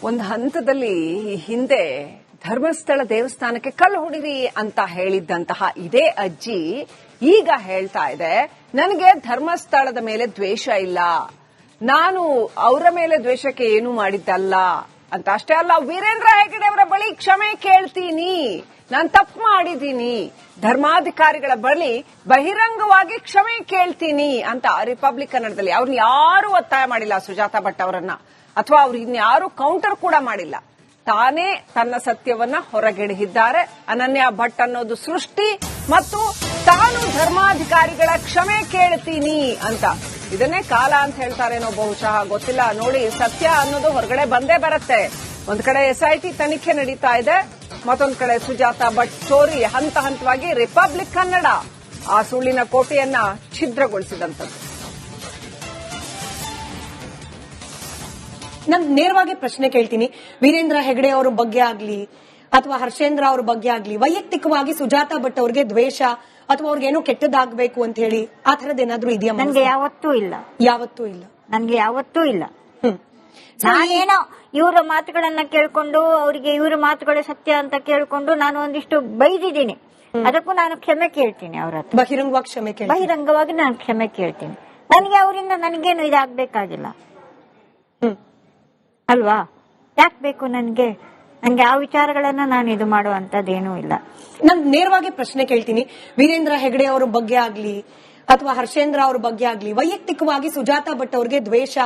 ಒಂದು ಹಂತದಲ್ಲಿ ಹಿಂದೆ ಧರ್ಮಸ್ಥಳ ದೇವಸ್ಥಾನಕ್ಕೆ ಕಲ್ಲು ಹೊಡಿರಿ ಅಂತ ಹೇಳಿದ್ದಂತಹ ಇದೇ ಅಜ್ಜಿ ಈಗ ಹೇಳ್ತಾ ಇದೆ, ನನಗೆ ಧರ್ಮಸ್ಥಳದ ಮೇಲೆ ದ್ವೇಷ ಇಲ್ಲ, ನಾನು ಅವರ ಮೇಲೆ ದ್ವೇಷಕ್ಕೆ ಏನು ಮಾಡಿದ್ದಲ್ಲ ಅಂತ. ಅಷ್ಟೇ ಅಲ್ಲ, ವೀರೇಂದ್ರ ಹೆಗಡೆ ಅವರ ಬಳಿ ಕ್ಷಮೆ ಕೇಳ್ತೀನಿ, ನಾನು ತಪ್ಪು ಮಾಡಿದ್ದೀನಿ, ಧರ್ಮಾಧಿಕಾರಿಗಳ ಬಳಿ ಬಹಿರಂಗವಾಗಿ ಕ್ಷಮೆ ಕೇಳ್ತೀನಿ ಅಂತ ರಿಪಬ್ಲಿಕ್ ಕನ್ನಡದಲ್ಲಿ. ಅವ್ರನ್ನ ಯಾರು ಒತ್ತಾಯ ಮಾಡಿಲ್ಲ, ಸುಜಾತಾ ಭಟ್ ಅವರನ್ನ, ಅಥವಾ ಅವ್ರು ಇನ್ಯಾರು ಕೌಂಟರ್ ಕೂಡ ಮಾಡಿಲ್ಲ. ತಾನೇ ತನ್ನ ಸತ್ಯವನ್ನ ಹೊರಗೆಡಹಿದ್ದಾರೆ. ಅನನ್ಯ ಭಟ್ ಅನ್ನೋದು ಸೃಷ್ಟಿ ಮತ್ತು ತಾನು ಧರ್ಮಾಧಿಕಾರಿಗಳ ಕ್ಷಮೆ ಕೇಳ್ತೀನಿ ಅಂತ. ಇದನ್ನೇ ಕಾಲ ಅಂತ ಹೇಳ್ತಾರೇನೋ ಬಹುಶಃ, ಗೊತ್ತಿಲ್ಲ. ನೋಡಿ, ಸತ್ಯ ಅನ್ನೋದು ಹೊರಗಡೆ ಬಂದೇ ಬರುತ್ತೆ. ಒಂದ್ ಕಡೆ SIT ತನಿಖೆ ನಡೀತಾ ಇದೆ, ಮತ್ತೊಂದ್ ಕಡೆ ಸುಜಾತಾ ಭಟ್ ಸ್ಟೋರಿ ಹಂತ ಹಂತವಾಗಿ ರಿಪಬ್ಲಿಕ್ ಕನ್ನಡ ಆ ಸುಳ್ಳಿನ ಕೋಟೆಯನ್ನ ಛಿದ್ರಗೊಳಿಸಿದಂಥದ್ದು. ನಾನು ನೇರವಾಗಿ ಪ್ರಶ್ನೆ ಕೇಳ್ತೀನಿ, ವೀರೇಂದ್ರ ಹೆಗಡೆ ಅವರ ಬಗ್ಗೆ ಆಗ್ಲಿ ಅಥವಾ ಹರ್ಷೇಂದ್ರ ಅವ್ರ ಬಗ್ಗೆ ಆಗ್ಲಿ ವೈಯಕ್ತಿಕವಾಗಿ ಸುಜಾತಾ ಭಟ್ ಅವ್ರಿಗೆ ದ್ವೇಷ ಅಥವಾ ಅವ್ರಿಗೇನೋ ಕೆಟ್ಟದಾಗಬೇಕು ಅಂತ ಹೇಳಿ ಆ ಥರದ್ದೇನಾದ್ರೂ ಇದೆಯಾ? ನನ್ಗೆ ಯಾವತ್ತೂ ಇಲ್ಲ, ನನ್ಗೆ ಯಾವತ್ತೂ ಇಲ್ಲ. ನಾನೇನೋ ಇವರ ಮಾತುಗಳನ್ನ ಕೇಳ್ಕೊಂಡು ಅವರಿಗೆ ಇವರ ಮಾತುಗಳೇ ಸತ್ಯ ಅಂತ ಕೇಳ್ಕೊಂಡು ನಾನು ಒಂದಿಷ್ಟು ಬೈದಿದ್ದೀನಿ. ಅದಕ್ಕೂ ನಾನು ಕ್ಷಮೆ ಕೇಳ್ತೀನಿ ಅವ್ರ ಹತ್ರ, ಬಹಿರಂಗವಾಗಿ ನಾನು ಕ್ಷಮೆ ಕೇಳ್ತೀನಿ. ನನಗೆ ಅವರಿಂದ ನನಗೇನು ಇದಾಗಬೇಕಾಗಿಲ್ಲ ಅಲ್ವಾ? ಯಾಕೆ ಬೇಕು ನನ್ಗೆ ಆ ವಿಚಾರಗಳನ್ನ ನಾನು ಇದು ಮಾಡುವಂತದ್ದೇನೂ ಇಲ್ಲ. ನಾನು ನೇರವಾಗಿ ಪ್ರಶ್ನೆ ಕೇಳ್ತೀನಿ, ವೀರೇಂದ್ರ ಹೆಗಡೆ ಅವರ ಬಗ್ಗೆ ಆಗ್ಲಿ ಅಥವಾ ಹರ್ಷೇಂದ್ರ ಅವ್ರ ಬಗ್ಗೆ ಆಗ್ಲಿ ವೈಯಕ್ತಿಕವಾಗಿ ಸುಜಾತಾ ಭಟ್ ಅವ್ರಿಗೆ ದ್ವೇಷ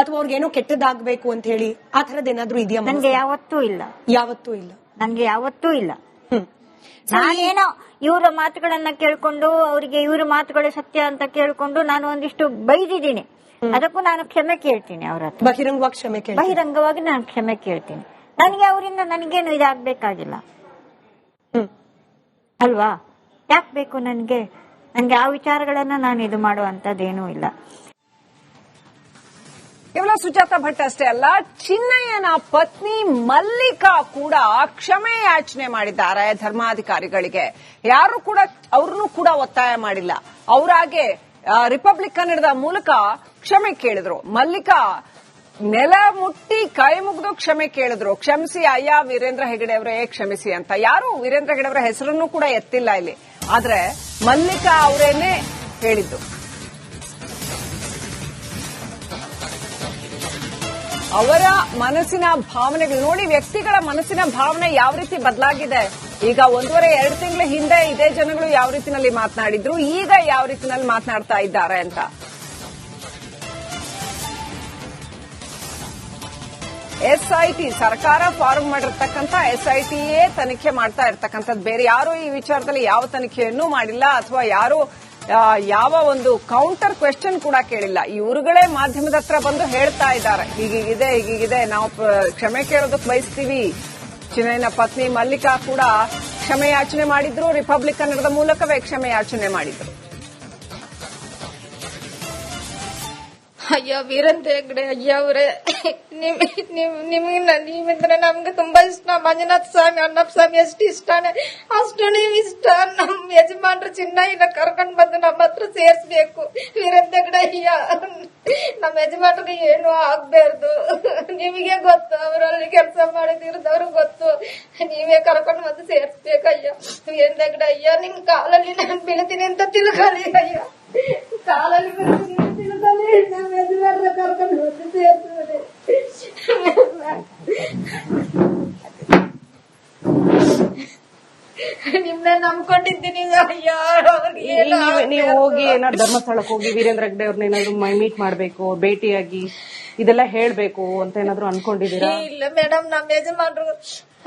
ಅಥವಾ ಅವ್ರಿಗೇನೋ ಕೆಟ್ಟದಾಗಬೇಕು ಅಂತ ಹೇಳಿ ಆ ಥರದ್ದೇನಾದ್ರೂ ಇದೆಯಾ? ನನ್ಗೆ ಯಾವತ್ತೂ ಇಲ್ಲ, ನನ್ಗೆ ಯಾವತ್ತೂ ಇಲ್ಲ. ನಾನೇನೋ ಇವರ ಮಾತುಗಳನ್ನ ಕೇಳ್ಕೊಂಡು ಅವರಿಗೆ ಇವರ ಮಾತುಗಳೇ ಸತ್ಯ ಅಂತ ಕೇಳ್ಕೊಂಡು ನಾನು ಒಂದಿಷ್ಟು ಬೈದಿದ್ದೀನಿ. ಅದಕ್ಕೂ ನಾನು ಕ್ಷಮೆ ಕೇಳ್ತೀನಿ ಅವ್ರ ಹತ್ರ, ಬಹಿರಂಗವಾಗಿ ನಾನು ಕ್ಷಮೆ ಕೇಳ್ತೀನಿ. ನನಗೆ ಅವರಿಂದ ನನಗೇನು ಇದಾಗಬೇಕಾಗಿಲ್ಲ ಅಲ್ವಾ? ಯಾಕೆ ಬೇಕು ನನ್ಗೆ ಆ ವಿಚಾರಗಳನ್ನ ನಾನು ಇದು ಮಾಡುವಂತದ್ದೇನೂ ಇಲ್ಲ. ಕೇವಲ ಸುಜಾತಾ ಭಟ್ ಅಷ್ಟೇ ಅಲ್ಲ, ಚಿನ್ನಯ್ಯನ ಪತ್ನಿ ಮಲ್ಲಿಕಾ ಕೂಡ ಕ್ಷಮೆ ಯಾಚನೆ ಮಾಡಿದ್ದಾರೆ ಧರ್ಮಾಧಿಕಾರಿಗಳಿಗೆ. ಯಾರು ಕೂಡ ಅವ್ರನ್ನೂ ಕೂಡ ಒತ್ತಾಯ ಮಾಡಿಲ್ಲ. ಅವರಾಗೆ ರಿಪಬ್ಲಿಕ್ ಕನ್ನಡದ ಮೂಲಕ ಕ್ಷಮೆ ಕೇಳಿದ್ರು. ಮಲ್ಲಿಕಾ ನೆಲ ಮುಟ್ಟಿ ಕೈ ಮುಗಿದು ಕ್ಷಮೆ ಕೇಳಿದ್ರು. ಕ್ಷಮಿಸಿ ಅಯ್ಯ ವೀರೇಂದ್ರ ಹೆಗಡೆ ಅವರೇ ಕ್ಷಮಿಸಿ ಅಂತ. ಯಾರು ವೀರೇಂದ್ರ ಹೆಗಡೆ ಅವರ ಹೆಸರನ್ನು ಕೂಡ ಎತ್ತಿಲ್ಲ ಇಲ್ಲಿ. ಆದ್ರೆ ಮಲ್ಲಿಕಾ ಅವರೇನೆ ಹೇಳಿದ್ದು. ಅವರ ಮನಸ್ಸಿನ ಭಾವನೆಗಳು ನೋಡಿ, ವ್ಯಕ್ತಿಗಳ ಮನಸ್ಸಿನ ಭಾವನೆ ಯಾವ ರೀತಿ ಬದಲಾಗಿದೆ. ಈಗ 1.5-2 ತಿಂಗಳ ಹಿಂದೆ ಇದೇ ಜನಗಳು ಯಾವ ರೀತಿನಲ್ಲಿ ಮಾತನಾಡಿದ್ರು, ಈಗ ಯಾವ ರೀತಿನಲ್ಲಿ ಮಾತನಾಡ್ತಾ ಇದ್ದಾರೆ ಅಂತ. SIT ಸರ್ಕಾರ ಫಾರ್ಮ್ ಮಾಡಿರ್ತಕ್ಕಂಥ SITಯೇ ತನಿಖೆ ಮಾಡ್ತಾ ಇರ್ತಕ್ಕಂಥದ್ದು. ಬೇರೆ ಯಾರು ಈ ವಿಚಾರದಲ್ಲಿ ಯಾವ ತನಿಖೆಯನ್ನೂ ಮಾಡಿಲ್ಲ ಅಥವಾ ಯಾರು ಯಾವ ಒಂದು ಕೌಂಟರ್ ಕ್ವೆಶ್ಚನ್ ಕೂಡ ಕೇಳಿಲ್ಲ. ಇವರುಗಳೇ ಮಾಧ್ಯಮದ ಹತ್ರ ಬಂದು ಹೇಳ್ತಾ ಇದ್ದಾರೆ, ಹೀಗಿದೆ, ನಾವು ಕ್ಷಮೆ ಕೇಳೋದಕ್ಕೆ ಬಯಸ್ತೀವಿ. ಚಿನ್ನಯ್ಯನ ಪತ್ನಿ ಮಲ್ಲಿಕಾ ಕೂಡ ಕ್ಷಮೆ ಯಾಚನೆ ಮಾಡಿದ್ರು, ರಿಪಬ್ಲಿಕ್ ಕನ್ನಡದ ಮೂಲಕವೇ ಕ್ಷಮೆ ಯಾಚನೆ ಮಾಡಿದ್ರು. ಅಯ್ಯ ವೀರೇಂದ್ರ ಹೆಗ್ಡೆ ಅಯ್ಯ ಅವರೇ, ನೀವಿದ್ರೆ ನಮ್ಗೆ ತುಂಬಾ ಇಷ್ಟ. ಮಂಜುನಾಥ ಸ್ವಾಮಿ, ಅಣ್ಣಪ್ಪ ಸ್ವಾಮಿ ಎಷ್ಟು ಇಷ್ಟಾನೆ ಅಷ್ಟು ನೀವು ಇಷ್ಟ. ನಮ್ ಯಜಮಾನ್ರು ಚಿನ್ನಯ್ಯನ ಕರ್ಕೊಂಡ್ ಬಂದು ನಮ್ಮ ಹತ್ರ ಸೇರ್ಸ್ಬೇಕು. ವೀರೇಂದ್ರ ಹೆಗ್ಡೆ ಅಯ್ಯ, ನಮ್ಮ ಯಜಮಾನ್ರಿಗೆ ಏನು ಆಗ್ಬಾರ್ದು. ನಿಮಗೆ ಗೊತ್ತು, ಅವರಲ್ಲಿ ಕೆಲಸ ಮಾಡಿದಿರೋದವ್ರು ಗೊತ್ತು. ನೀವೇ ಕರ್ಕೊಂಡು ಬಂದು ಸೇರ್ಸ್ಬೇಕಯ್ಯ. ವೀರೇಂದ್ರ ಹೆಗ್ಡೆ ಅಯ್ಯ, ನಿಮ್ ಕಾಲಲ್ಲಿ ನಾನು ಬೀಳ್ತೀನಿ ಅಂತ ತಿಳ್ಕೊಳ್ಳಿ ಅಯ್ಯ, ಕಾಲಲ್ಲಿ ಬೀಳ್ತೀನಿ ನಮ್ಮ ಯಜಮಾನ್ರ ಕರ್ಕೊಂಡು ಬಂದು ಸೇರ್ಸ್ತಾರೆ. ನಿಮ್ನ ನಂಬ್ಕೊಂಡಿದ್ದೀನಿ ಅಯ್ಯ. ನೀವು ಹೋಗಿ ಏನಾದ್ರು ಧರ್ಮಸ್ಥಳಕ್ಕೆ ಹೋಗಿ ವೀರೇಂದ್ರ ಹೆಗ್ಡೆ ಅವ್ರನ್ನ ಏನಾದ್ರು ಮೀಟ್ ಮಾಡ್ಬೇಕು, ಭೇಟಿಯಾಗಿ ಇದೆಲ್ಲ ಹೇಳ್ಬೇಕು ಅಂತ ಏನಾದ್ರು ಅನ್ಕೊಂಡಿದೀರಾ? ಇಲ್ಲ ಮೇಡಮ್, ನಮ್ಮ ಯಜಮಾನ್ರು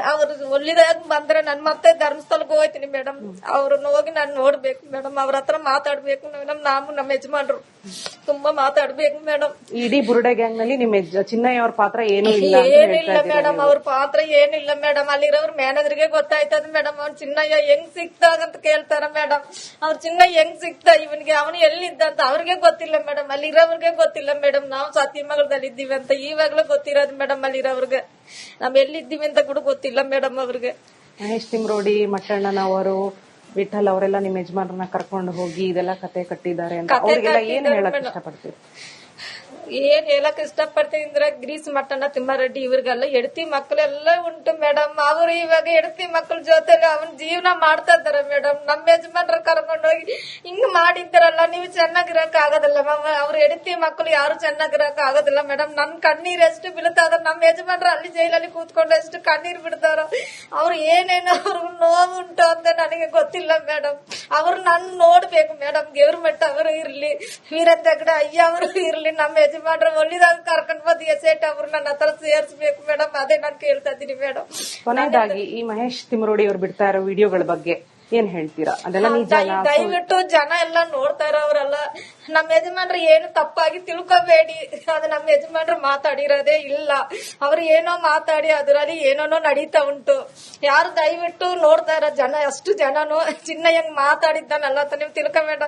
ಅವ್ರು ಒಳ್ಳಿದಾಗ ಬಂದ್ರೆ ನಾನು ಮತ್ತೆ ಧರ್ಮಸ್ಥಳಕ್ಕೆ ಹೋಗ್ತೀನಿ ಮೇಡಮ್. ಅವ್ರನ್ನ ಹೋಗಿ ನಾನು ನೋಡ್ಬೇಕು ಮೇಡಮ್, ಅವ್ರ ಹತ್ರ ಮಾತಾಡ್ಬೇಕು ಮೇಡಮ್. ನಮ್ಮ ಯಜಮಾನ್ರು ತುಂಬಾ ಮಾತಾಡ್ಬೇಕು ಮೇಡಮ್. ಇಡೀ ಬುರುಡೆ ಗ್ಯಾಂಗ್ ನಲ್ಲಿ ನಿಮ್ಮ ಚಿನ್ನಯ್ಯ ಅವ್ರ ಪಾತ್ರ ಏನಿಲ್ಲ ಮೇಡಮ್, ಅವ್ರ ಪಾತ್ರ ಏನಿಲ್ಲ ಮೇಡಮ್. ಅಲ್ಲಿರೋರು ಮ್ಯಾನೇಜರ್ಗೆ ಗೊತ್ತಾಯ್ತದ ಮೇಡಮ್. ಅವ್ನ ಚಿನ್ನಯ್ಯ ಹೆಂಗ್ ಸಿಕ್ತಾಗಂತ ಕೇಳ್ತಾರ ಮೇಡಮ್. ಅವ್ರ ಚಿನ್ನಯ್ಯ ಹೆಂಗ್ ಸಿಕ್ತಾ, ಇವನ್ಗೆ ಅವನು ಎಲ್ಲಿದ್ದ ಅಂತ ಅವ್ರಿಗೆ ಗೊತ್ತಿಲ್ಲ ಮೇಡಮ್, ಅಲ್ಲಿರೋರ್ಗೆ ಗೊತ್ತಿಲ್ಲ ಮೇಡಮ್. ನಾವು ಸತ್ಯಮಂಗಲದಲ್ಲಿ ಇದ್ದೀವಿ ಅಂತ ಇವಾಗ್ಲೂ ಗೊತ್ತಿರೋದು ಮೇಡಮ್. ಅಲ್ಲಿರೋರ್ಗೆ ನಾವ್ ಎಲ್ಲಿದ್ದೀವಿ ಅಂತ ಕೂಡ ಗೊತ್ತಿಲ್ಲ ಮೇಡಮ್ ಅವ್ರಿಗೆ. ಮಹೇಶ್ ತಿಮ್ರೋಡಿ, ಮಟ್ಟಣ್ಣನವರು, ವಿಠಲ್ ಅವರೆಲ್ಲ ನಿಮ್ಮ ಯಜಮಾನರನ್ನ ಕರ್ಕೊಂಡು ಹೋಗಿ ಇದೆಲ್ಲ ಕತೆ ಕಟ್ಟಿದ್ದಾರೆ ಅಂತ ಅವ್ರಿಗೆಲ್ಲ ಏನ್ ಹೇಳಕ್ ಇಷ್ಟಪಡ್ತೀವಿ? ಏನ್ ಹೇಳಕ್ ಇಷ್ಟಪಡ್ತೀನಿ ಅಂದ್ರೆ ಗ್ರೀಸ್ ಮಟ್ಟಣ್ಣ ತಿಮ್ಮಾರೆಡ್ಡಿ ಇವ್ರಿಗೆಲ್ಲ ಹೆಡ್ತಿ ಮಕ್ಕಳೆಲ್ಲ ಉಂಟು ಮೇಡಮ್. ಅವ್ರು ಇವಾಗ ಹೆಡ್ತಿ ಮಕ್ಕಳ ಜೊತೆಲಿ ಅವನ್ ಜೀವನ ಮಾಡ್ತಾ ಇದಾರೆ ಮೇಡಮ್. ನಮ್ಮ ಯಜಮಾನ್ರ ಕರ್ಕೊಂಡೋಗಿ ಹಿಂಗ್ ಮಾಡಿದ್ದಾರಲ್ಲ, ನೀವು ಚೆನ್ನಾಗಿರಕ್ ಆಗೋದಿಲ್ಲ ಮ್ಯಾಮ್. ಅವ್ರ ಹೆಡ್ತಿ ಮಕ್ಕಳು ಯಾರು ಚೆನ್ನಾಗಿರಕ್ ಆಗೋದಿಲ್ಲ ಮೇಡಮ್. ನನ್ ಕಣ್ಣೀರ್ ಎಷ್ಟು ಬೀಳ್ತಾರ, ನಮ್ಮ ಯಜಮಾನ್ರ ಅಲ್ಲಿ ಜೈಲಲ್ಲಿ ಕೂತ್ಕೊಂಡು ಎಷ್ಟು ಕಣ್ಣೀರ್ ಬಿಡ್ತಾರ. ಅವ್ರು ಏನೇನೋ ಅವ್ರಿಗೆ ನೋವು ಉಂಟು ಅಂತ ನನಗೆ ಗೊತ್ತಿಲ್ಲ ಮೇಡಮ್. ಅವ್ರು ನನ್ ನೋಡ್ಬೇಕು ಮೇಡಮ್. ಗೌರ್ಮೆಂಟ್ ಅವರು ಇರ್ಲಿ, ವೀರೇಂದ್ರ ಹೆಗ್ಗಡೆ ಅಯ್ಯ ಅವರು ಇರ್ಲಿ, ನಮ್ಮ ಯಜಮಾನ್ರ ಒಳ್ಳಿದಾಗ ಕರ್ಕೊಂಡ್ ಬಂದು ಎಸೆಟ್ ಅವ್ರು ನನ್ನ ಹತ್ರ ಸೇರ್ಸ್ಬೇಕು ಮೇಡಮ್. ಅದೇ ನಾನು ಕೇಳ್ತಾ ಇದ್ದೀನಿ ಮೇಡಮ್. ಕೊನೆಯದಾಗಿ ಈ ಮಹೇಶ್ ತಿಮರೋಡಿ ಅವ್ರು ಬಿಡ್ತಾ ಇರೋ ವಿಡಿಯೋಗಳ ಬಗ್ಗೆ ಏನ್ ಹೇಳ್ತೀರಾ? ಅದೆಲ್ಲ ದಯವಿಟ್ಟು ಜನ ಎಲ್ಲ ನೋಡ್ತಾ ಇರೋರೆಲ್ಲ ನಮ್ಮ ಯಜಮಾನ್ರು ಏನು ತಪ್ಪಾಗಿ ತಿಳ್ಕೊಬೇಡಿ. ಅದು ನಮ್ಮ ಯಜಮಾನ್ರು ಮಾತಾಡಿರೋದೇ ಇಲ್ಲ. ಅವ್ರು ಏನೋ ಮಾತಾಡಿ ಅದರಲ್ಲಿ ಏನೋ ನಡೀತಾ ಉಂಟು. ಯಾರು ದಯವಿಟ್ಟು ನೋಡ್ತಾ ಇರೋ ಜನ ಅಷ್ಟು ಜನನು ಚಿನ್ನ ಹೆಂಗ್ ಮಾತಾಡಿದ್ದಾನಲ್ಲ ಅಂತ ನೀವು ತಿಳ್ಕೊಬೇಡ.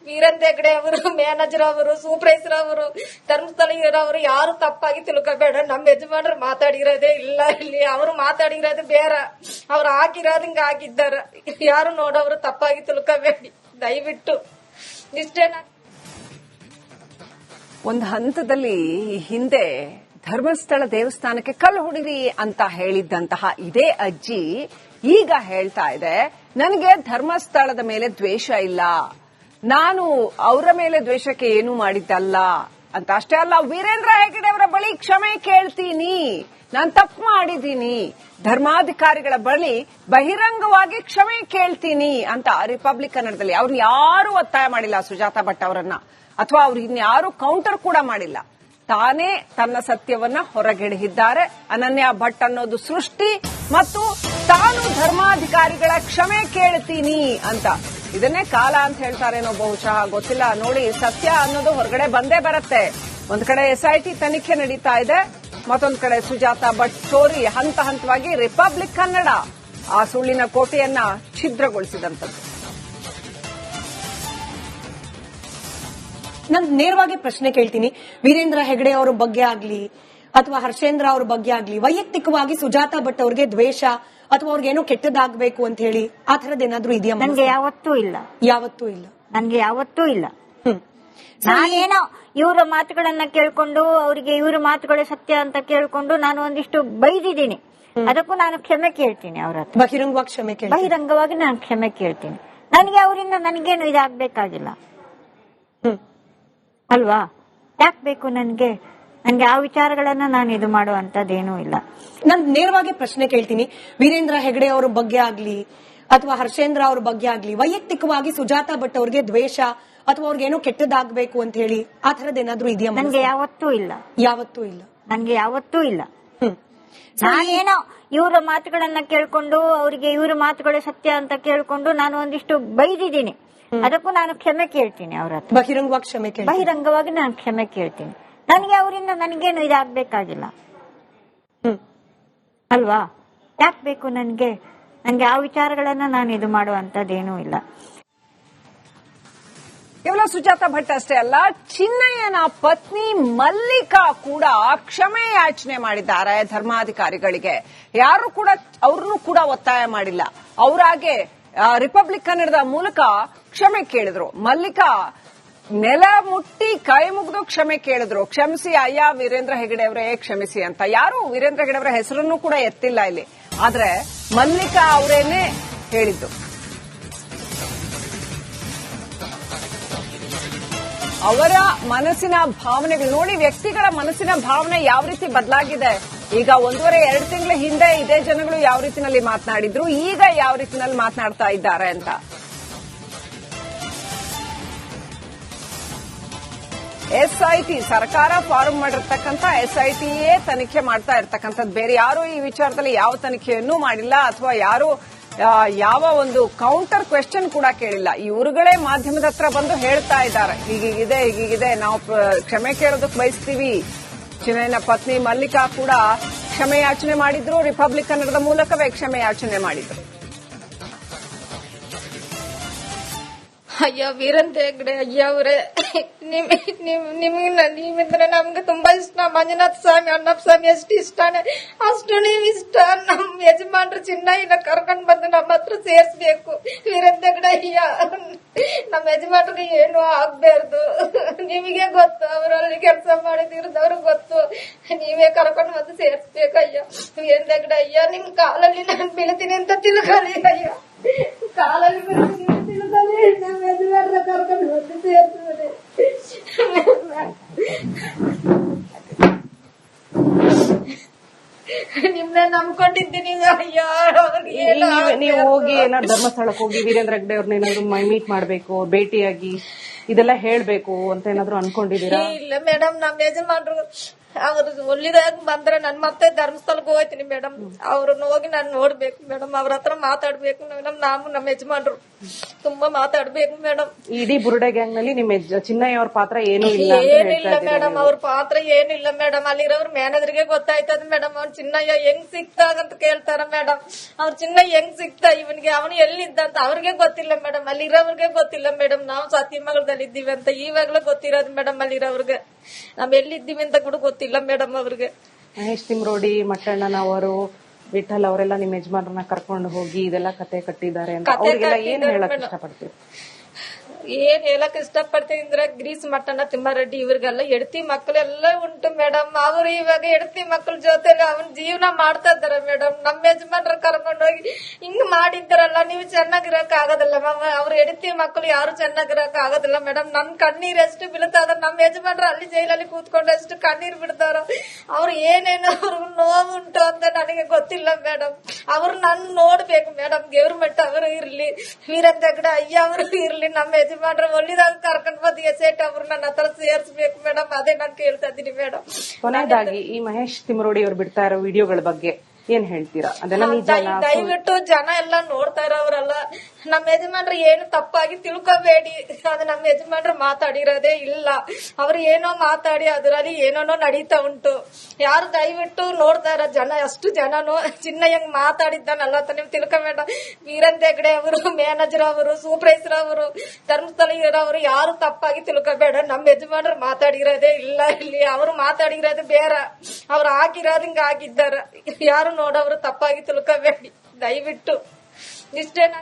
ವೀರೇಂದ್ರ ಹೆಗ್ಗಡೆ ಅವರು, ಮ್ಯಾನೇಜರ್ ಅವರು, ಸೂಪರ್ವೈಸರ್ ಅವರು, ಧರ್ಮಸ್ಥಳ ಇರೋರು ಯಾರು ತಪ್ಪಾಗಿ ತಿಳ್ಕೊಬೇಡ. ನಮ್ಮ ಯಜಮಾನ್ರು ಮಾತಾಡಿರೋದೇ ಇಲ್ಲ ಇಲ್ಲಿ. ಅವರು ಮಾತಾಡಿರೋದು ಬೇರೆ, ಅವ್ರು ಹಾಕಿರೋದು ಹಿಂಗ ಹಾಕಿದ್ದಾರ. ಯಾರು ನೋಡೋರು ತಪ್ಪಾಗಿ ತಿಳ್ಕೊಬೇಡಿ ದಯವಿಟ್ಟು. ಇಷ್ಟೇನ. ಒಂದು ಹಂತದಲ್ಲಿ ಹಿಂದೆ ಧರ್ಮಸ್ಥಳ ದೇವಸ್ಥಾನಕ್ಕೆ ಕಲ್ಲು ಹೊಡಿರಿ ಅಂತ ಹೇಳಿದ್ದಂತಹ ಇದೇ ಅಜ್ಜಿ ಈಗ ಹೇಳ್ತಾ ಇದೆ, ನನಗೆ ಧರ್ಮಸ್ಥಳದ ಮೇಲೆ ದ್ವೇಷ ಇಲ್ಲ, ನಾನು ಅವರ ಮೇಲೆ ದ್ವೇಷಕ್ಕೆ ಏನು ಮಾಡಿದ್ದಲ್ಲ ಅಂತ. ಅಷ್ಟೇ ಅಲ್ಲ, ವೀರೇಂದ್ರ ಹೆಗ್ಗಡೆ ಅವರ ಬಳಿ ಕ್ಷಮೆ ಕೇಳ್ತೀನಿ, ನಾನು ತಪ್ಪು ಮಾಡಿದ್ದೀನಿ, ಧರ್ಮಾಧಿಕಾರಿಗಳ ಬಳಿ ಬಹಿರಂಗವಾಗಿ ಕ್ಷಮೆ ಕೇಳ್ತೀನಿ ಅಂತ ರಿಪಬ್ಲಿಕ್ ಕನ್ನಡದಲ್ಲಿ. ಅವ್ರನ್ನ ಯಾರು ಒತ್ತಾಯ ಮಾಡಿಲ್ಲ ಸುಜಾತಾ ಭಟ್ ಅವರನ್ನ, ಅಥವಾ ಅವ್ರು ಇನ್ಯಾರು ಕೌಂಟರ್ ಕೂಡ ಮಾಡಿಲ್ಲ. ತಾನೇ ತನ್ನ ಸತ್ಯವನ್ನ ಹೊರಗೆಡಹಿದ್ದಾರೆ. ಅನನ್ಯ ಭಟ್ ಅನ್ನೋದು ಸೃಷ್ಟಿ ಮತ್ತು ತಾನು ಧರ್ಮಾಧಿಕಾರಿಗಳ ಕ್ಷಮೆ ಕೇಳ್ತೀನಿ ಅಂತ. ಇದನ್ನೇ ಕಾಲ ಅಂತ ಹೇಳ್ತಾರೇನೋ ಬಹುಶಃ, ಗೊತ್ತಿಲ್ಲ. ನೋಡಿ, ಸತ್ಯ ಅನ್ನೋದು ಹೊರಗಡೆ ಬಂದೇ ಬರುತ್ತೆ. ಒಂದ್ ಕಡೆ SIT ತನಿಖೆ ನಡೀತಾ ಇದೆ, ಮತ್ತೊಂದು ಕಡೆ ಸುಜಾತಾ ಭಟ್ ಸ್ಟೋರಿ ಹಂತ ಹಂತವಾಗಿ ರಿಪಬ್ಲಿಕ್ ಕನ್ನಡ ಆ ಸುಳ್ಳಿನ ಕೋಟೆಯನ್ನ ಛಿದ್ರಗೊಳಿಸಿದಂಥದ್ದು. ನಾನು ನೇರವಾಗಿ ಪ್ರಶ್ನೆ ಕೇಳ್ತೀನಿ. ವೀರೇಂದ್ರ ಹೆಗ್ಗಡೆ ಅವರ ಬಗ್ಗೆ ಆಗ್ಲಿ ಅಥವಾ ಹರ್ಷೇಂದ್ರ ಅವ್ರ ಬಗ್ಗೆ ಆಗ್ಲಿ ವೈಯಕ್ತಿಕವಾಗಿ ಸುಜಾತಾ ಭಟ್ ಅವ್ರಿಗೆ ದ್ವೇಷ ಅಥವಾ ಅವ್ರಿಗೇನೋ ಕೆಟ್ಟದಾಗಬೇಕು ಅಂತ ಹೇಳಿ ಆ ಥರದ್ದೇನಾದ್ರೂ ಇದೆಯಾ? ನನ್ಗೆ ಯಾವತ್ತೂ ಇಲ್ಲ. ಯಾವತ್ತೂ ಇಲ್ಲ. ನನ್ಗೆ ಯಾವತ್ತೂ ಇಲ್ಲ. ನಾನೇನೋ ಇವರ ಮಾತುಗಳನ್ನ ಕೇಳ್ಕೊಂಡು ಅವರಿಗೆ ಇವ್ರ ಮಾತುಗಳೇ ಸತ್ಯ ಅಂತ ಕೇಳ್ಕೊಂಡು ನಾನು ಒಂದಿಷ್ಟು ಬೈದಿದ್ದೀನಿ. ಅದಕ್ಕೂ ನಾನು ಕ್ಷಮೆ ಕೇಳ್ತೀನಿ ಅವ್ರ ಹತ್ರ. ಬಹಿರಂಗವಾಗಿ ಕ್ಷಮೆ ಕೇಳಿ. ಬಹಿರಂಗವಾಗಿ ನಾನು ಕ್ಷಮೆ ಕೇಳ್ತೀನಿ. ನನಗೆ ಅವರಿಂದ ನನಗೇನು ಇದಾಗಬೇಕಾಗಿಲ್ಲ ಅಲ್ವಾ? ಯಾಕೆ ಬೇಕು ನನಗೆ ಆ ವಿಚಾರಗಳನ್ನ ನಾನು ಇದು ಮಾಡುವಂತದ್ದೇನೂ ಇಲ್ಲ. ನಾನು ನೇರವಾಗಿ ಪ್ರಶ್ನೆ ಕೇಳ್ತೀನಿ. ವೀರೇಂದ್ರ ಹೆಗ್ಗಡೆ ಅವ್ರ ಬಗ್ಗೆ ಆಗ್ಲಿ ಅಥವಾ ಹರ್ಷೇಂದ್ರ ಅವ್ರ ಬಗ್ಗೆ ಆಗ್ಲಿ ವೈಯಕ್ತಿಕವಾಗಿ ಸುಜಾತಾ ಭಟ್ ಅವ್ರಿಗೆ ದ್ವೇಷ ಅಥವಾ ಅವ್ರಿಗೇನೋ ಕೆಟ್ಟದಾಗಬೇಕು ಅಂತ ಹೇಳಿ ಆ ಥರದ್ದೇನಾದ್ರೂ ಇದೆಯಾ? ನನ್ಗೆ ಯಾವತ್ತೂ ಇಲ್ಲ. ಯಾವತ್ತೂ ಇಲ್ಲ. ನನ್ಗೆ ಯಾವತ್ತೂ ಇಲ್ಲ. ನಾನೇನೋ ಇವರ ಮಾತುಗಳನ್ನ ಕೇಳ್ಕೊಂಡು ಅವರಿಗೆ ಇವ್ರ ಮಾತುಗಳೇ ಸತ್ಯ ಅಂತ ಕೇಳ್ಕೊಂಡು ನಾನು ಒಂದಿಷ್ಟು ಬೈದಿದ್ದೀನಿ. ಅದಕ್ಕೂ ನಾನು ಕ್ಷಮೆ ಕೇಳ್ತೀನಿ ಅವ್ರ ಹತ್ರ. ಬಹಿರಂಗವಾಗಿ ಕ್ಷಮೆ ಕೇಳಿ. ಬಹಿರಂಗವಾಗಿ ನಾನು ಕ್ಷಮೆ ಕೇಳ್ತೀನಿ. ನನಗೆ ಅವರಿಂದ ನನಗೇನು ಇದಾಗಬೇಕಾಗಿಲ್ಲ ಅಲ್ವಾ? ಯಾಕೆ ಬೇಕು ನನಗೆ ಆ ವಿಚಾರಗಳನ್ನ ನಾನು ಇದು ಮಾಡುವಂತದ್ದೇನೂ ಇಲ್ಲ. ಕೇವಲ ಸುಜಾತಾ ಭಟ್ ಅಷ್ಟೇ ಅಲ್ಲ, ಚಿನ್ನಯ್ಯನ ಪತ್ನಿ ಮಲ್ಲಿಕಾ ಕೂಡ ಕ್ಷಮೆ ಯಾಚನೆ ಮಾಡಿದ್ದಾರೆ ಧರ್ಮಾಧಿಕಾರಿಗಳಿಗೆ. ಯಾರು ಕೂಡ ಅವ್ರನ್ನೂ ಕೂಡ ಒತ್ತಾಯ ಮಾಡಿಲ್ಲ. ಅವರಾಗೆ ರಿಪಬ್ಲಿಕ್ ಕನ್ನಡದ ಮೂಲಕ ಕ್ಷಮೆ ಕೇಳಿದ್ರು. ಮಲ್ಲಿಕಾ ನೆಲ ಮುಟ್ಟಿ ಕೈ ಮುಗಿದು ಕ್ಷಮೆ ಕೇಳಿದ್ರು. ಕ್ಷಮಿಸಿ ಅಯ್ಯ ವೀರೇಂದ್ರ ಹೆಗ್ಗಡೆ ಅವರೇ ಕ್ಷಮಿಸಿ ಅಂತ. ಯಾರು ವೀರೇಂದ್ರ ಹೆಗ್ಗಡೆ ಅವರ ಹೆಸರನ್ನು ಕೂಡ ಎತ್ತಿಲ್ಲ ಇಲ್ಲಿ. ಆದ್ರೆ ಮಲ್ಲಿಕಾ ಅವರೇನೆ ಹೇಳಿದ್ದು. ಅವರ ಮನಸ್ಸಿನ ಭಾವನೆಗಳು ನೋಡಿ, ವ್ಯಕ್ತಿಗಳ ಮನಸ್ಸಿನ ಭಾವನೆ ಯಾವ ರೀತಿ ಬದಲಾಗಿದೆ. ಈಗ 1.5-2 ತಿಂಗಳ ಹಿಂದೆ ಇದೇ ಜನಗಳು ಯಾವ ರೀತಿನಲ್ಲಿ ಮಾತನಾಡಿದ್ರು, ಈಗ ಯಾವ ರೀತಿನಲ್ಲಿ ಮಾತನಾಡ್ತಾ ಇದ್ದಾರೆ ಅಂತ. SIT ಸರ್ಕಾರ ಫಾರ್ಮ್ ಮಾಡಿರ್ತಕ್ಕಂಥ SITಯೇ ತನಿಖೆ ಮಾಡ್ತಾ ಇರ್ತಕ್ಕಂಥದ್ದು. ಬೇರೆ ಯಾರು ಈ ವಿಚಾರದಲ್ಲಿ ಯಾವ ತನಿಖೆಯನ್ನೂ ಮಾಡಿಲ್ಲ ಅಥವಾ ಯಾರು ಯಾವ ಒಂದು ಕೌಂಟರ್ ಕ್ವೆಶ್ಚನ್ ಕೂಡ ಕೇಳಿಲ್ಲ. ಇವರುಗಳೇ ಮಾಧ್ಯಮದ ಹತ್ರ ಬಂದು ಹೇಳ್ತಾ ಇದ್ದಾರೆ, ಹೀಗಿದೆ, ನಾವು ಕ್ಷಮೆ ಕೇಳೋದಕ್ಕೆ ಬಯಸ್ತೀವಿ. ಚಿನ್ನಯ್ಯನ ಪತ್ನಿ ಮಲ್ಲಿಕಾ ಕೂಡ ಕ್ಷಮೆ ಯಾಚನೆ ಮಾಡಿದ್ರು. ರಿಪಬ್ಲಿಕ್ ಕನ್ನಡದ ಮೂಲಕವೇ ಕ್ಷಮೆ ಯಾಚನೆ ಮಾಡಿದ್ರು. ಅಯ್ಯೋ ವೀರೇಂದ್ರ ಹೆಗ್ಡೆ ಅಯ್ಯ ಅವರೇ, ನೀವಿದ್ರೆ ನಮ್ಗೆ ತುಂಬಾ ಇಷ್ಟ. ಮಂಜುನಾಥ ಸ್ವಾಮಿ ಅಣ್ಣಪ್ಪ ಸ್ವಾಮಿ ಎಷ್ಟು ಇಷ್ಟಾನೆ ಅಷ್ಟು ನೀವ್ ಇಷ್ಟ. ನಮ್ ಯಜಮಾನ್ರು ಚಿನ್ನ ಕರ್ಕೊಂಡ್ ಬಂದು ನಮ್ಮ ಹತ್ರ ಸೇರ್ಸ್ಬೇಕು. ವೀರೇಂದ್ರ ಹೆಗ್ಡೆ ಅಯ್ಯ, ನಮ್ ಯಜಮಾನ್ರಿಗೆ ಏನು ಆಗ್ಬಾರ್ದು. ನಿಮಗೆ ಗೊತ್ತು, ಅವರಲ್ಲಿ ಕೆಲಸ ಮಾಡಿದಿರೋದವ್ರಿಗೆ ಗೊತ್ತು. ನೀವೇ ಕರ್ಕೊಂಡ್ ಬಂದು ಸೇರ್ಸ್ಬೇಕಯ್ಯ. ವೀರೇಂದ್ರ ಹೆಗ್ಡೆ ಅಯ್ಯ, ನಿಮ್ ಕಾಲಲ್ಲಿ ನಾನು ಬೀಳ್ತೀನಿ ಅಂತ ತಿಳ್ಕೊಳ್ಳಿ ಅಯ್ಯ. ಕಾಲಲ್ಲಿ ಬೀಳ್ತೀನಿ ಅಂತ ತಿಳ್ಕೊಳ್ಳಿ. ನಮ್ಮ ಯಜಮಾನ್ರ ಕರ್ಕೊಂಡು ಬಂದು ಸೇರ್ಸ್ಬೇಡಿ. ನಿಮ್ನ ನಂಬ್ಕೊಂಡಿದ್ದೀನಿ ಅಯ್ಯ. ನೀವು ಹೋಗಿ ಏನಾದ್ರು ಧರ್ಮಸ್ಥಳಕ್ಕೆ ಹೋಗಿ ವೀರೇಂದ್ರ ಹೆಗ್ಡೆ ಅವ್ರನ್ನ ಏನಾದ್ರು ಮೀಟ್ ಮಾಡ್ಬೇಕು, ಭೇಟಿಯಾಗಿ ಇದೆಲ್ಲ ಹೇಳ್ಬೇಕು ಅಂತ ಏನಾದ್ರು ಅನ್ಕೊಂಡಿದೀರಾ? ಇಲ್ಲ ಮೇಡಮ್, ನಮ್ ಯಜಮಾನ್ರು ಅವ್ರು ಒಳ್ಳಿದಾಗ ಬಂದ್ರೆ ನನ್ ಮತ್ತೆ ಧರ್ಮಸ್ಥಳಕ್ಕೆ ಹೋಗ್ತೀನಿ ಮೇಡಮ್. ಅವ್ರನ್ನ ಹೋಗಿ ನಾನು ನೋಡ್ಬೇಕು ಮೇಡಮ್, ಅವ್ರ ಹತ್ರ ಮಾತಾಡ್ಬೇಕು ಮೇಡಮ್. ನಾವು ನಮ್ಮ ಯಜಮಾನ್ರು ತುಂಬಾ ಮಾತಾಡ್ಬೇಕು ಮೇಡಮ್. ಇಡೀ ಬುರುಡೆ ಗ್ಯಾಂಗ್ ನಲ್ಲಿ ನಿಮ್ಮ ಚಿನ್ನಯ್ಯ ಅವ್ರ ಪಾತ್ರ ಏನೂ ಇಲ್ಲ? ಏನಿಲ್ಲ ಮೇಡಮ್, ಅವ್ರ ಪಾತ್ರ ಏನಿಲ್ಲ ಮೇಡಮ್. ಅಲ್ಲಿರೋರು ಮ್ಯಾನೇಜರ್ಗೆ ಗೊತ್ತಾಯ್ತದ ಮೇಡಮ್. ಅವ್ನ ಚಿನ್ನಯ್ಯ ಹೆಂಗ್ ಸಿಕ್ತಾಗಂತ ಕೇಳ್ತಾರ ಮೇಡಮ್. ಅವ್ರ ಚಿನ್ನಯ್ಯ ಹೆಂಗ್ ಸಿಕ್ತಾ ಇವನ್ಗೆ, ಅವನು ಎಲ್ಲಿದ್ದ ಅಂತ ಅವ್ರಿಗೆ ಗೊತ್ತಿಲ್ಲ ಮೇಡಮ್. ಅಲ್ಲಿರೋರ್ಗೆ ಗೊತ್ತಿಲ್ಲ ಮೇಡಮ್. ನಾವು ಸತ್ಯಮಂಗಲದಲ್ಲಿ ಇದ್ದೀವಿ ಅಂತ ಇವಾಗ್ಲೂ ಗೊತ್ತಿರೋದು ಮೇಡಮ್. ಅಲ್ಲಿರೋರ್ಗೆ ನಾವ್ ಎಲ್ಲಿದ್ದೀವಿ ಅಂತ ಕೂಡ ಗೊತ್ತಿಲ್ಲ ಮೇಡಮ್ ಅವ್ರಿಗೆ. ಮಹೇಶ್ ತಿಮ್ರೋಡಿ, ಮಟ್ಟಣ್ಣನವರು, ವಿಠಲ್ ಅವರೆಲ್ಲ ನಿಮ್ಮ ಯಜಮಾನ್ರನ್ನ ಕರ್ಕೊಂಡು ಹೋಗಿ ಇದೆಲ್ಲ ಕತೆ ಕಟ್ಟಿದ್ದಾರೆ ಅಂತ ಅವ್ರಿಗೆಲ್ಲ ಏನ್ ಹೇಳಕ್ ಇಷ್ಟಪಡ್ತೀವಿ? ಏನ್ ಹೇಳಕ್ ಇಷ್ಟಪಡ್ತೀನಿ ಅಂದ್ರೆ, ಗ್ರೀಸ್ ಮಟ್ಟಣ್ಣ, ತಿಮ್ಮಾರೆಡ್ಡಿ ಇವ್ರಿಗೆಲ್ಲ ಹೆಡ್ತಿ ಮಕ್ಕಳೆಲ್ಲ ಉಂಟು ಮೇಡಮ್. ಅವ್ರು ಇವಾಗ ಹೆಡ್ತಿ ಮಕ್ಕಳ ಜೊತೆಲಿ ಅವನ್ ಜೀವನ ಮಾಡ್ತಾ ಇದಾರೆ ಮೇಡಮ್. ನಮ್ಮ ಯಜಮಾನ್ರ ಕರ್ಕೊಂಡೋಗಿ ಹಿಂಗ್ ಮಾಡಿದ್ದಾರಲ್ಲ, ನೀವು ಚೆನ್ನಾಗಿರಕ್ ಆಗೋದಿಲ್ಲ ಮ್ಯಾಮ್. ಅವ್ರ ಹೆಡ್ತಿ ಮಕ್ಕಳು ಯಾರು ಚೆನ್ನಾಗಿರಕ್ ಆಗೋದಿಲ್ಲ ಮೇಡಮ್. ನನ್ ಕಣ್ಣೀರ್ ಎಷ್ಟು ಬೀಳ್ತಾರ. ನಮ್ಮ ಯಜಮಾನ್ರು ಅಲ್ಲಿ ಜೈಲಲ್ಲಿ ಕೂತ್ಕೊಂಡು ಎಷ್ಟು ಕಣ್ಣೀರ್ ಬಿಡ್ತಾರ. ಅವ್ರು ಏನೇನೋ ಅವ್ರಿಗೆ ನೋವುಂಟು ಅಂತ ನನಗೆ ಗೊತ್ತಿಲ್ಲ ಮೇಡಮ್. ಅವ್ರು ನನ್ ನೋಡ್ಬೇಕು ಮೇಡಮ್. ಗೌರ್ಮೆಂಟ್ ಅವರು ಇರ್ಲಿ, ವೀರೇಂದ್ರ ಹೆಗ್ಡೆ ಅಯ್ಯ ಅವರು ಇರ್ಲಿ, ನಮ್ಮ ಯಜಮಾನ್ರ ಒಳ್ಳಿದಾಗ ಕರ್ಕೊಂಡ್ ಬಂದು ಎಸೆಟ್ ಅವ್ರು ನನ್ನ ಹತ್ರ ಸೇರ್ಸ್ಬೇಕು ಮೇಡಮ್. ಅದೇ ನಾನು ಕೇಳ್ತಾ ಇದ್ದೀನಿ ಮೇಡಮ್. ಕೊನೆಯದಾಗಿ ಈ ಮಹೇಶ್ ತಿಮ್ರೋಡಿ ಅವ್ರು ಬಿಡ್ತಾ ಇರೋ ವಿಡಿಯೋಗಳ ಬಗ್ಗೆ ಏನ್ ಹೇಳ್ತೀರಾ? ಅದೆಲ್ಲ ದಯವಿಟ್ಟು ಜನ ಎಲ್ಲ ನೋಡ್ತಾ ಇರೋರಲ್ಲ, ನಮ್ಮ ಯಜಮಾನ್ರು ಏನು ತಪ್ಪಾಗಿ ತಿಳ್ಕೊಬೇಡಿ. ಅದು ನಮ್ಮ ಯಜಮಾನ್ರು ಮಾತಾಡಿರೋದೇ ಇಲ್ಲ. ಅವ್ರು ಏನೋ ಮಾತಾಡಿ ಅದರಲ್ಲಿ ಏನೋ ನಡೀತಾ ಉಂಟು. ಯಾರು ದಯವಿಟ್ಟು ನೋಡ್ತಾ ಇರೋ ಜನ, ಅಷ್ಟು ಜನನು ಚಿನ್ನ ಹೆಂಗ್ ಮಾತಾಡಿದ್ದಾನಲ್ಲ ಅಂತ ನೀವು ತಿಳ್ಕೊಬೇಡ. ವೀರೇಂದ್ರ ಹೆಗ್ಡೆ ಅವರು, ಮ್ಯಾನೇಜರ್ ಅವರು, ಸೂಪರ್ವೈಸರ್ ಅವರು, ಧರ್ಮಸ್ಥಳ ಇರೋರು ಯಾರು ತಪ್ಪಾಗಿ ತಿಳ್ಕೊಬೇಡ. ನಮ್ಮ ಯಜಮಾನ್ರು ಮಾತಾಡಿರೋದೇ ಇಲ್ಲ ಇಲ್ಲಿ. ಅವರು ಮಾತಾಡಿರೋದು ಬೇರೆ, ಅವ್ರು ಆಗಿರೋದು ಹಿಂಗ ಆಗಿದ್ದಾರ. ಯಾರು ನೋಡೋರು ತಪ್ಪಾಗಿ ತಿಳ್ಕೊಬೇಡಿ ದಯವಿಟ್ಟು. ಇಷ್ಟೇನ.